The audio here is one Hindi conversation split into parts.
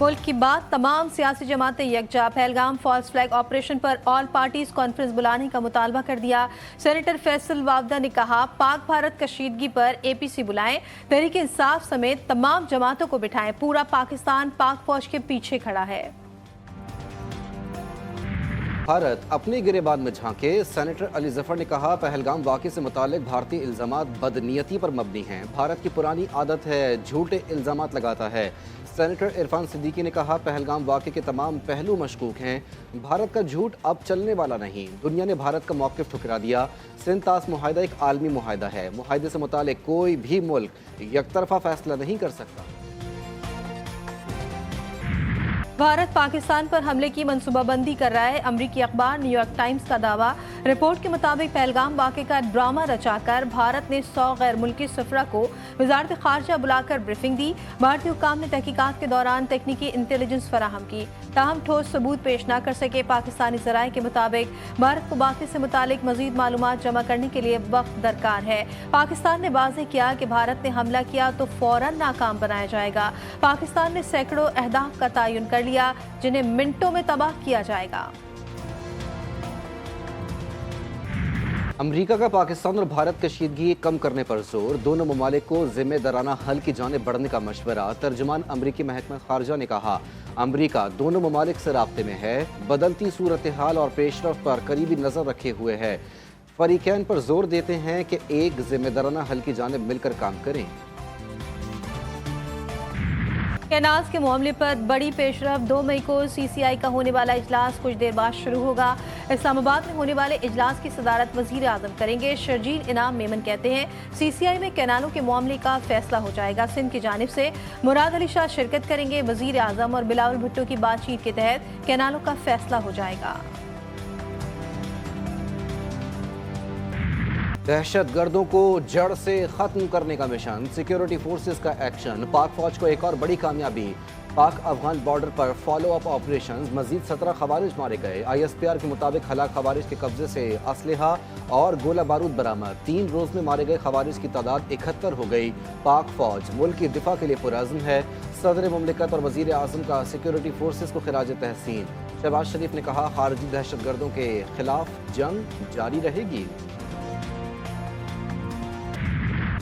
मुल्क की बात तमाम सियासी जमातें यकजा। पहलगाम फॉल्स फ्लैग ऑपरेशन पर ऑल पार्टीज कॉन्फ्रेंस बुलाने का मुतालबा कर दिया। सेनेटर फैसल वावदा ने कहा पाक भारत कशीदगी पर APC बुलाएं, तहरीक इंसाफ समेत तमाम जमातों को बिठाएं। पूरा पाकिस्तान पाक फौज के पीछे खड़ा है। भारत अपने गिरेबान में झांके। सेनेटर अली जफर ने कहा पहलगाम वाक़े से मुतालिक भारतीय इल्ज़ामात बदनीयती पर मबनी हैं। भारत की पुरानी आदत है झूठे इल्ज़ामात लगाता है। सेनेटर इरफान सिद्दीकी ने कहा पहलगाम वाक़े के तमाम पहलू मशकूक हैं। भारत का झूठ अब चलने वाला नहीं। दुनिया ने भारत का मौक़िफ़ ठुकरा दिया। सिंध तास मुआहदा एक आलमी मुआहदा है। मुआहदे से मुतालिक कोई भी मुल्क यकतरफा फैसला नहीं कर सकता। भारत पाकिस्तान पर हमले की मनसूबाबंदी कर रहा है। अमरीकी अखबार न्यूयॉर्क टाइम्स का दावा। रिपोर्ट के मुताबिक पहलगाम वाक़े का ड्रामा रचाकर भारत ने 100 गैर मुल्की सफरा को वजारत खारजा बुलाकर ब्रीफिंग दी। भारतीय हुक्काम ने तहकीकात के दौरान तकनीकी इंटेलिजेंस फराहम की, ताहम ठोस सबूत पेश न कर सके। पाकिस्तानी ज़राए के मुताबिक भारत को वाक़े से मुतालिक मज़ीद मालूमात जमा करने के लिए वक्त दरकार है। पाकिस्तान ने वाज़ेह किया कि भारत ने हमला किया तो फौरन नाकाम बनाया जाएगा। पाकिस्तान ने सैकड़ों अहदाफ का तयन कर लिया जिन्हें मिनटों में तबाह किया जाएगा। अमरीका का पाकिस्तान और भारत कशीदगी कम करने पर जोर। दोनों ममालिक को जिम्मेदाराना हल की जानिब बढ़ने का मशवरा। तर्जुमान अमरीकी महकमा खारजा ने कहा अमरीका दोनों ममालिक से राब्ते में है, बदलती सूरत हाल और पेशरफ पर करीबी नज़र रखे हुए है। फरीकैन पर जोर देते हैं कि एक जिम्मेदाराना हल की जानिब मिलकर काम करें। कैनाल्स के मामले पर बड़ी पेशरफ। 2 मई को CCI का होने वाला इजलास कुछ देर बाद शुरू होगा। इस्लामाबाद में होने वाले इजलास की सदारत वजीर आजम करेंगे। शर्जील इनाम मेमन कहते हैं CCI में कैनालों के मामले का फैसला हो जाएगा। सिंध की जानिब से मुराद अली शाह शिरकत करेंगे। वजीर आजम और बिलावल भुट्टो की बातचीत के तहत कैनालों का फैसला हो जाएगा। दहशत गर्दों को जड़ से खत्म करने का मिशन। सिक्योरिटी फोर्सेस का एक्शन। पाक फौज को एक और बड़ी कामयाबी। पाक अफगान बॉर्डर पर फॉलो अप ऑपरेशंस। मजीद 17 खवारिज मारे गए। ISPR के मुताबिक हलाक खवारिज के कब्जे से असलहा और गोला बारूद बरामद। 3 रोज में मारे गए खवारिज की तादाद 71 हो गई। पाक फौज मुल्क की दिफा के लिए पुरअज़्म है। सदर मुमलिकत और वजीर आजम का सिक्योरिटी फोर्सेस को खिराज तहसीन। शहबाज शरीफ ने कहा खारजी दहशत गर्दों के खिलाफ जंग जारी रहेगी।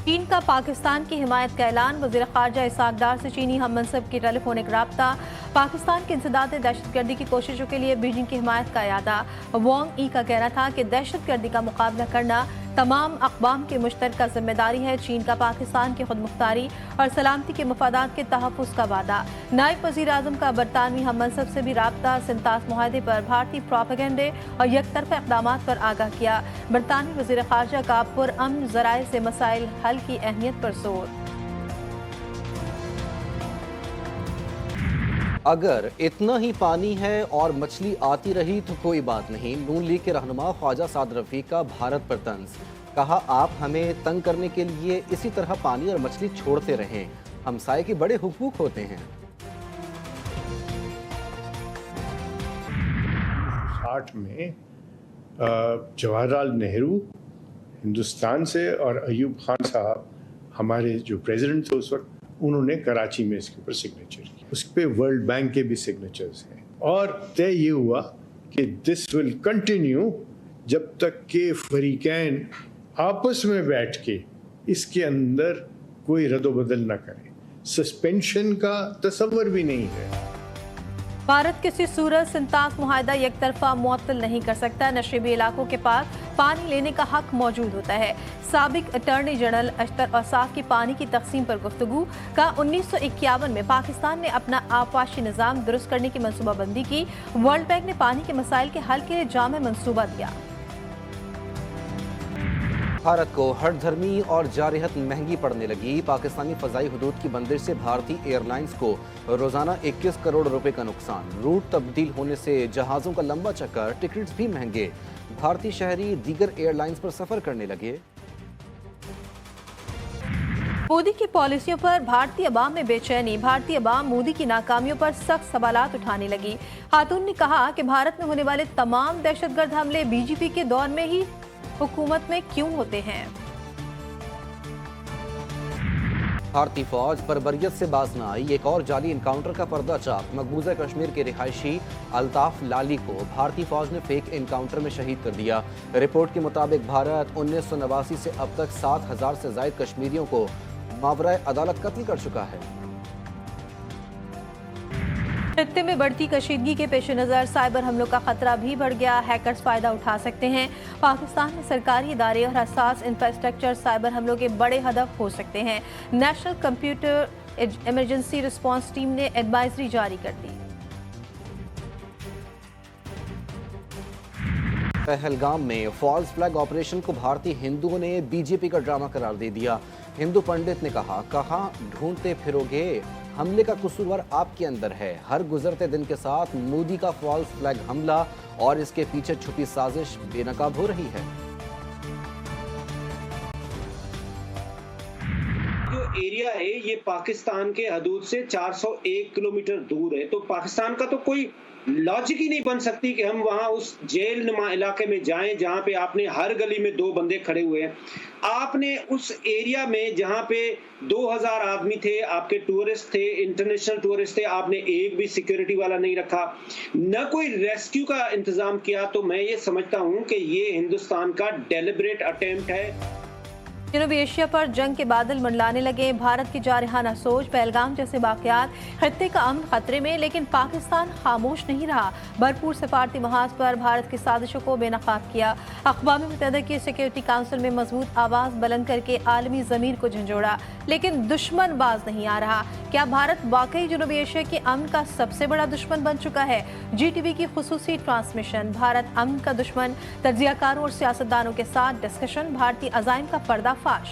चीन का पाकिस्तान की हिमायत का ऐलान। वज़ीर ख़ारजा इसाक डार से चीनी हम मनसब की टेलीफोनिक राब्ता। पाकिस्तान के इंसदाद दहशतगर्दी की कोशिशों के लिए बीजिंग की हिमायत का इरादा। वोंग ई का कहना था कि दहशतगर्दी का मुकाबला करना तमाम अक़वाम की मुश्तरका जिम्मेदारी है। चीन का पाकिस्तान की खुद मुख्तारी और सलामती के मफादात के तहफ़्फ़ुज़ का वादा। नायब वज़ीर आज़म का बरतानवी हम मनसब से भी राब्ता। सिंध तास मुआहदे पर भारतीय प्रोपेगेंडे और यकतरफ़ा इक़दामात पर आगाह किया। बरतानवी वज़ीर ख़ारजा का पुरअमन ज़राए से मसाइल हल की अहमियत पर जोर। अगर इतना ही पानी है और मछली आती रही तो कोई बात नहीं। नून लीग के रहनुमा ख्वाजा साद रफीक का भारत पर तंज। कहा आप हमें तंग करने के लिए इसी तरह पानी और मछली छोड़ते रहें। हमसाये के बड़े हुकूक होते हैं। 60 में जवाहरलाल नेहरू हिंदुस्तान से और अयूब खान साहब हमारे जो प्रेसिडेंट थे उस वक्त, उन्होंने कराची में इसके ऊपर सिग्नेचर किया। उस पर वर्ल्ड बैंक के भी सिग्नेचर्स हैं और तय ये हुआ कि दिस विल कंटिन्यू जब तक के फरीकैन आपस में बैठ के इसके अंदर कोई रद्दोबदल न करें। सस्पेंशन का तसव्वुर भी नहीं है। भारत किसी सूरत सिंध तास मुआहदा एक तरफा मुअत्तल नहीं कर सकता। नशेबी इलाकों के पास पानी लेने का हक मौजूद होता है। साबिक अटॉर्नी जनरल अख्तर औसाफ की पानी की तकसीम पर गुफ्तगू का 1951 में पाकिस्तान ने अपना आबपाशी निज़ाम दुरुस्त करने की मनसूबाबंदी की। वर्ल्ड बैंक ने पानी के मसाइल के हल के लिए जामे मनसूबा दिया। भारत को हर धर्मी और जारहत महंगी पड़ने लगी। पाकिस्तानी फ़ज़ाई हुदूद की बंदिश से भारतीय एयरलाइंस को रोज़ाना 21 करोड़ रुपए का नुकसान। रूट तब्दील होने से जहाज़ों का लंबा चक्कर, टिकट्स भी महंगे। भारतीय शहरी दीगर एयरलाइंस पर सफ़र करने लगे। मोदी की पॉलिसियों पर भारतीय अवाम में बेचैनी। भारतीय अवाम मोदी की नाकामियों पर सख्त सवालात उठाने लगी। खातून ने कहा कि भारत में होने वाले तमाम दहशतगर्द हमले बीजेपी के दौर में ही हुकूमत में क्यों होते हैं। भारतीय फौज बर्बरियत से बाज न आई, एक और जाली इनकाउंटर का पर्दा चाक। मकबूजा कश्मीर के रिहायशी अल्ताफ लाली को भारतीय फौज ने फेक इनकाउंटर में शहीद कर दिया। रिपोर्ट के मुताबिक भारत 1989 से अब तक 7,000 से ज्यादा कश्मीरियों को मावराए अदालत कत्ल कर चुका है। खित्ते में बढ़ती कशीदगी के पेश नज़र साइबर हमलों का खतरा भी बढ़ गया। हैकर्स फायदा उठा सकते हैं। पाकिस्तान में सरकारी इदारे और हसास इंफ्रास्ट्रक्चर साइबर हमलों के बड़े हदफ हो सकते हैं। National computer emergency response team ने एडवाइजरी जारी कर दी। पहलगाम में फॉल्स फ्लैग ऑपरेशन को भारतीय हिंदुओं ने बीजेपी का ड्रामा करार दे दिया। हिंदू पंडित ने कहा, कहाँ ढूंढते फिरोगे, हमले का कसूरवार आपके अंदर है। हर गुजरते दिन के साथ मोदी का फॉल्स फ्लैग हमला और इसके पीछे छुपी साजिश बेनकाब हो रही है। जो एरिया है ये पाकिस्तान के हदूद से 401 किलोमीटर दूर है, तो पाकिस्तान का तो कोई लॉजिक ही नहीं बन सकती कि हम वहां उस जेल नुमा इलाके में जाएं जहां पे आपने हर गली में 2 बंदे खड़े हुए हैं। आपने उस एरिया में जहां पे 2000 आदमी थे, आपके टूरिस्ट थे, इंटरनेशनल टूरिस्ट थे, आपने एक भी सिक्योरिटी वाला नहीं रखा, न कोई रेस्क्यू का इंतजाम किया। तो मैं ये समझता हूं कि ये हिंदुस्तान का डेलिब्रेट अटेम्प्ट है। जनूबी एशिया पर जंग के बादल मंडलाने लगे। भारत की जारहाना सोच, पहलगाम जैसे वाकयात खत्ते का अमन खतरे में, लेकिन पाकिस्तान खामोश नहीं रहा। भरपूर सफारती महाज पर भारत की साजिशों को बेनकाब किया। अक़वाम मुत्तहिदा की सिक्योरिटी काउंसिल में मजबूत आवाज़ बुलंद करके आलमी ज़मीर को झंझोड़ा, लेकिन दुश्मन बाज नहीं आ रहा। क्या भारत वाकई जनूबी एशिया के अमन का सबसे बड़ा दुश्मन बन चुका है? GTV की खुसूसी ट्रांसमिशन, भारत अमन का दुश्मन, तज्ज़ियाकारों और सियासतदानों के साथ डिस्कशन, भारतीय अज़ाइम का पर्दाफाश।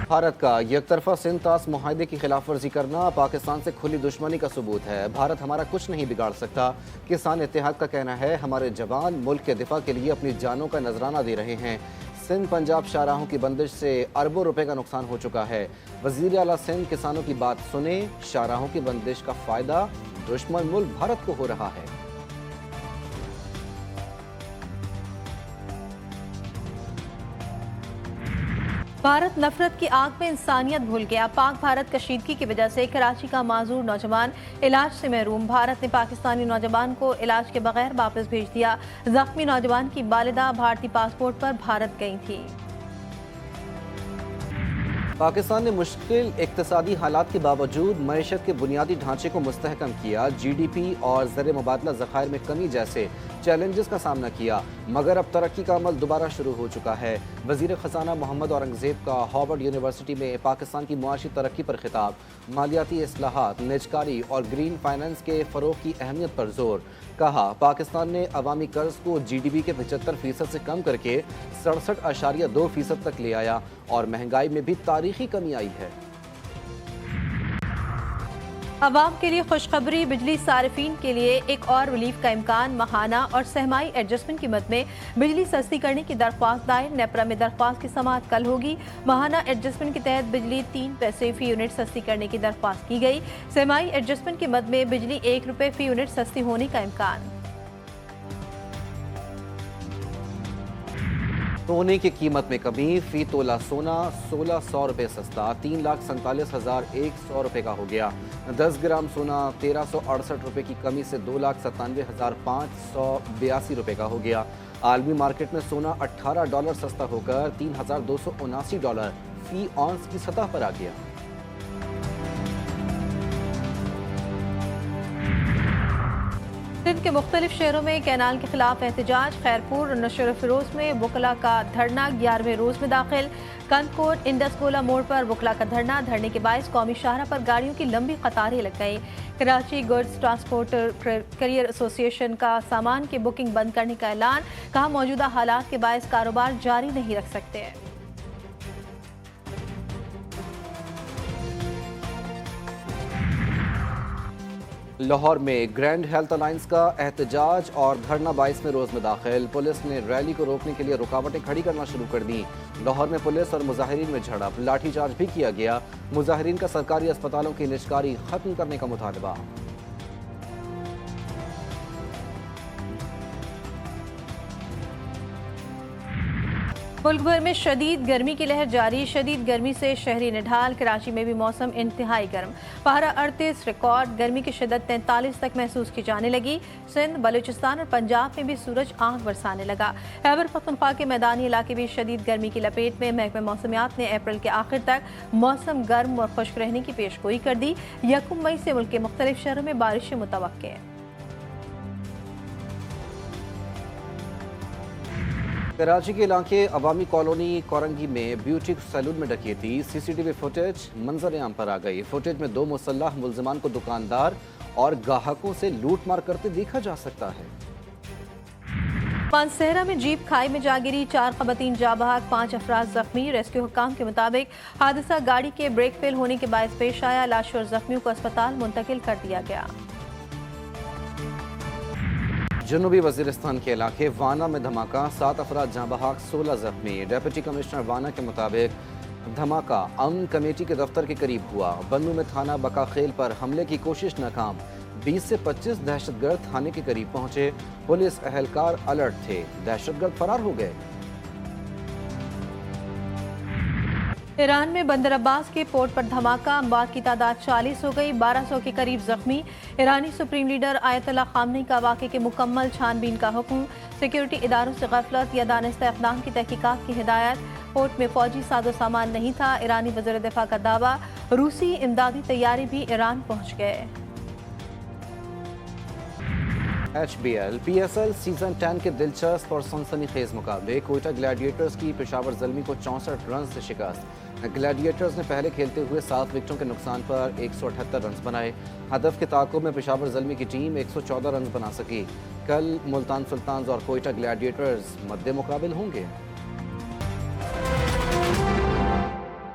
भारत का एकतरफा सिंध तास मुआहदे की खिलाफ वर्जी करना पाकिस्तान से खुली दुश्मनी का सबूत है। भारत हमारा कुछ नहीं बिगाड़ सकता। किसान इत्तेहाद का कहना है, हमारे जवान मुल्क के दिफा के लिए अपनी जानों का नजराना दे रहे हैं। सिंध पंजाब शाहराहों की बंदिश से अरबों रुपए का नुकसान हो चुका है। वजीर आला सिंध किसानों की बात सुने, शाहराहों की बंदिश का फायदा दुश्मन मुल्क भारत को हो रहा है। भारत नफरत की आग में इंसानियत भूल गया। पाक भारत कशीदगी की वजह से कराची का माजूर नौजवान इलाज से महरूम। भारत ने पाकिस्तानी नौजवान को इलाज के बगैर वापस भेज दिया। जख्मी नौजवान की वालिदा भारतीय पासपोर्ट पर भारत गई थी। पाकिस्तान ने मुश्किल इक्तिसादी हालात के बावजूद मईशत के बुनियादी ढांचे को मुस्तहकम किया। GDP और ज़र मुबादला ज़खायर में कमी जैसे चैलेंजेस का सामना किया, मगर अब तरक्की का अमल दोबारा शुरू हो चुका है। वज़ीर ख़जाना मोहम्मद औरंगज़ेब का हार्वर्ड यूनिवर्सिटी में पाकिस्तान की मुआशी तरक्की पर खिताब, मालियाती इस्लाहात, निजकारी और ग्रीन फाइनेंस के फ़रोग़ की अहमियत पर जोर। कहा, पाकिस्तान ने अवामी कर्ज को GDP के 75% से कम करके 67.2% तक ले आया और महंगाई में भी तारीखी कमी आई है। अवाम के लिए खुशखबरी, बिजली सारिफीन के लिए एक और रिलीफ का इम्कान। माहाना और सहमाई एडजस्टमेंट कीमत में बिजली सस्ती करने की दरख्वास्त दायर। नेपरा में दरख्वास्त की समाअत कल होगी। माहाना एडजस्टमेंट के तहत बिजली 3 पैसे फी यूनिट सस्ती करने की दरख्वास्त की गई। सहमाई एडजस्टमेंट कीमत में बिजली 1 रुपये फी यूनिट सस्ती होने का इम्कान। सोने की कीमत में कमी, फी तोला सोना 1600 रुपये सस्ता 3,47,100 रुपये का हो गया। 10 ग्राम सोना 1368 रुपये की कमी से 2,97,582 रुपये का हो गया। आलमी मार्केट में सोना $18 सस्ता होकर $3,279 फी ऑन्स की सतह पर आ गया। सिंध के मुख्तलिफ शहरों में कैनाल के खिलाफ एहतजाज। खैरपुर और नशर फिरोज में वकला का धरना 11वें रोज में दाखिल। कंदकोट इंडसकोला मोड़ पर वकला का धरना, धरने के बायस कौमी शाहरा पर गाड़ियों की लंबी कतारें लग गई। Karachi goods transporter career association का सामान की बुकिंग बंद करने का ऐलान। कहा, मौजूदा हालात के बायस कारोबार जारी नहीं रख सकते। लाहौर में ग्रैंड हेल्थ अलायंस का एहतजाज और धरना 22वें रोज में दाखिल। पुलिस ने रैली को रोकने के लिए रुकावटें खड़ी करना शुरू कर दी। लाहौर में पुलिस और मुजाहिरीन में झड़प, लाठीचार्ज भी किया गया। मुजाहिरीन का सरकारी अस्पतालों की निजकारी खत्म करने का मुतालबा। मुल्क भर में शदीद गर्मी की लहर जारी। शदीद गर्मी से शहरी निढाल। कराची में भी मौसम इंतहाई गर्म। पारा 38 रिकॉर्ड। गर्मी की शिद्दत 43 तक महसूस की जाने लगी। सिंध, बलूचिस्तान और पंजाब में भी सूरज आंख बरसाने लगा। खैबर पख्तूनख्वा के मैदानी इलाके भी शदीद गर्मी की लपेट में। महकमे मौसमियात ने अप्रैल के आखिर तक मौसम गर्म और खुश्क रहने की पेशगोई कर दी। 1 मई से मुल्क के मुख्तलिफ शहरों में बारिशें मुतवक्के हैं। कराची के इलाके अवामी कॉलोनी कोरंगी में ब्यूटी सैलून में डकैती। सीसीटीवी फुटेज मंजर आम पर आ गई। फुटेज में 2 मुसल्लह मुल्जिमान को दुकानदार और ग्राहकों से लूटमार करते देखा जा सकता है। मानसहरा में जीप खाई में जा गिरी। 4 ख़वातीन जा बहक, 5 अफराद जख्मी। रेस्क्यू हुक्काम के मुताबिक हादसा गाड़ी के ब्रेक फेल होने के बायस पेश आया। लाशों और जख्मियों को अस्पताल मुंतकिल कर दिया गया। जनूबी वजीरिस्तान के इलाके वाना में धमाका। 7 अफराद जहाँ बहक, 16 जख्मी। डिप्टी कमिश्नर वाना के मुताबिक धमाका अमन कमेटी के दफ्तर के करीब हुआ। बन्नू में थाना बकाखेल पर हमले की कोशिश नाकाम। 20 से 25 दहशतगर्द थाने के करीब पहुंचे। पुलिस अहलकार अलर्ट थे। दहशतगर्द फरार हो गए। ईरान में बंदर अब्बास के पोर्ट पर धमाका। अमवात की तादाद 40 हो गई। 1200 के करीब जख्मी। ईरानी सुप्रीम लीडर आयतुल्लाह खामनेई का वाक़े की मुकम्मल छानबीन का हुक्म। सिक्योरिटी इदारों से गफलत या दानिस्ता इक़दाम की तहकीकात की हिदायत। पोर्ट में फौजी साजो सामान नहीं था। ईरानी वज़ीर दिफा का दावा। रूसी इमदादी तैयारी भी ईरान पहुँच गए। HBL PSL सीजन 10 के दिलचस्प और सनसनीखेज मुकाबले। कोयटा ग्लैडिएटर्स की पेशावर ज़ल्मी को 64 रन से शिकस्त। ग्लैडिएटर्स ने पहले खेलते हुए 7 विकेटों के नुकसान पर 178 रन बनाए। हदफ के ताक़ुब में पेशावर ज़ल्मी की टीम 114 रन बना सकी। कल मुल्तान सुल्तान्स और कोयटा ग्लैडिएटर्स मद्दे मुकाबिल होंगे।